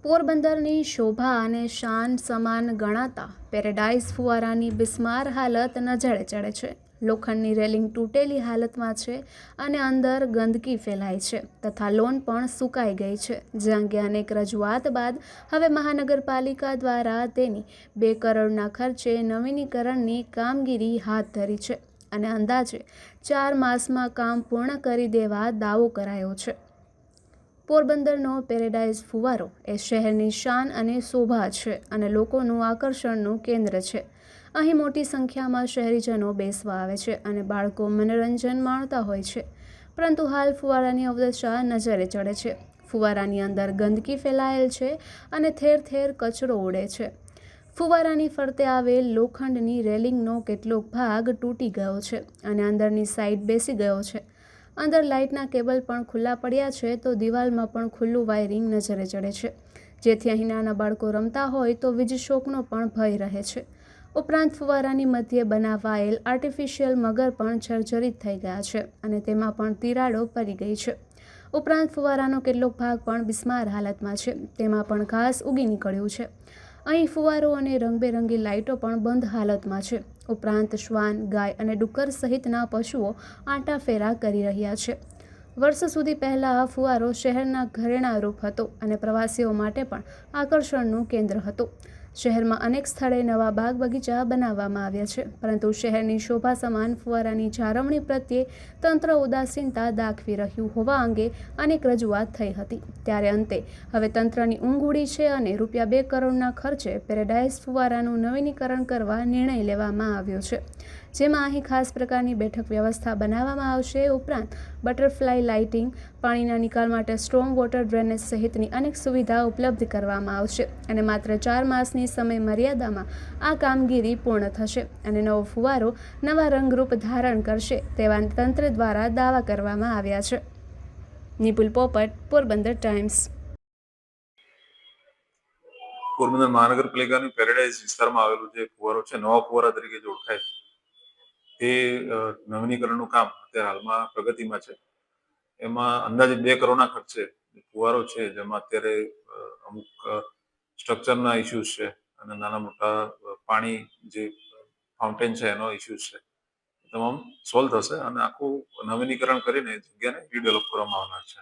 પોરબંદરની શોભા અને શાન સમાન ગણાતા પેરેડાઇઝ ફુવારાની બિસ્માર હાલત નજરે ચડે છે. લોખંડની રેલિંગ તૂટેલી હાલતમાં છે અને અંદર ગંદકી ફેલાય છે તથા લોન પણ સુકાઈ ગઈ છે. જે અંગે અનેક રજૂઆત બાદ હવે મહાનગરપાલિકા દ્વારા તેની 2 કરોડના ખર્ચે નવીનીકરણની કામગીરી હાથ ધરી છે અને અંદાજે 4 માસમાં કામ પૂર્ણ કરી દેવા દાવો કરાયો છે. પોરબંદરનો પેરેડાઇઝ ફુવારો એ શહેરની શાન અને શોભા છે અને લોકોનું આકર્ષણનું કેન્દ્ર છે. અહીં મોટી સંખ્યામાં શહેરીજનો બેસવા આવે છે અને બાળકો મનોરંજન માણતા હોય છે. પરંતુ હાલ ફુવારાની અવદશા નજરે ચડે છે. ફુવારાની અંદર ગંદકી ફેલાયેલ છે અને ઠેર ઠેર કચરો ઉડે છે. ફુવારાની ફરતે આવેલ લોખંડની રેલિંગનો કેટલોક ભાગ તૂટી ગયો છે અને અંદરની સાઈડ બેસી ગયો છે. અંદર લાઇટના કેબલ પણ ખુલ્લા પડ્યા છે તો દિવાલમાં પણ ખુલ્લું વાયરિંગ નજરે ચડે છે, જેથી અહીં નાના બાળકો રમતા હોય તો વીજ શોકનો પણ ભય રહે છે. ઉપરાંત ફુવારાની મધ્યે બનાવાયેલ આર્ટિફિશિયલ મગર પણ જર્જરિત થઈ ગયા છે અને તેમાં પણ તિરાડો પડી ગઈ છે. ઉપરાંત ફુવારાનો કેટલોક ભાગ પણ બિસ્માર હાલતમાં છે, તેમાં પણ ઘાસ ઉગી નીકળ્યું છે. અહીં ફુવારો અને રંગબેરંગી લાઇટો પણ બંધ હાલતમાં છે. ઉપરાંત શ્વાન, ગાય અને ડુક્કર સહિતના પશુઓ આંટાફેરા કરી રહ્યા છે. વર્ષ સુધી પહેલા આ ફુવારો શહેરના ઘરેણારૂપ હતો અને પ્રવાસીઓ માટે પણ આકર્ષણનું કેન્દ્ર હતો. શહેરમાં અનેક સ્થળે નવા બાગ બગીચા બનાવવામાં આવ્યા છે, પરંતુ શહેરની શોભા સમાન ફુવારાની જાળવણી પ્રત્યે તંત્ર ઉદાસીનતા દાખવી રહ્યું હોવા અંગે અનેક રજૂઆત થઈ હતી. ત્યારે અંતે હવે તંત્રની ઊંઘ ઉડી છે અને રૂપિયા 2 કરોડના ખર્ચે પેરેડાઇઝ ફુવારાનું નવીનીકરણ કરવા નિર્ણય લેવામાં આવ્યો છે, જેમાં અહીં ખાસ પ્રકારની બેઠક વ્યવસ્થા બનાવવામાં આવશે. ઉપરાંત બટરફ્લાય લાઇટિંગ, પાણીના નિકાલ માટે સ્ટ્રોમ વોટર ડ્રેનેજ સહિતની અનેક સુવિધા ઉપલબ્ધ કરવામાં આવશે અને માત્ર 4 માસની સમય મર્યાદામાં આ કામગીરી પૂર્ણ થશે અને નવો ફુવારો નવા રંગરૂપ ધારણ કરશે તેવા તંત્ર દ્વારા દાવા કરવામાં આવ્યા છે. નિપુલ પોપટ, પોરબંદર ટાઈમ્સ. પોરબંદર મહાનગરપાલિકાની પેરેડાઇઝ વિસ્તારમાં આવેલું જે ફુવારો છે, નવા ફુવારા તરીકે જે ઓળખાય છે, તે નવીનીકરણનું કામ અત્યારે હાલમાં પ્રગતિમાં છે. એમાં અંદાજે 2 કરોડના ખર્ચે ફુવારો છે, જેમાં અત્યારે અમુક સ્ટ્રક્ચરના ઇસ્યુઝ છે અને નાના મોટા પાણી જે ફાઉન્ટેન છે એનો ઇસ્યુઝ છે, તમામ સોલ્વ થશે અને આખું નવીનીકરણ કરીને જગ્યાને રીડેવલપ કરવામાં આવનાર છે.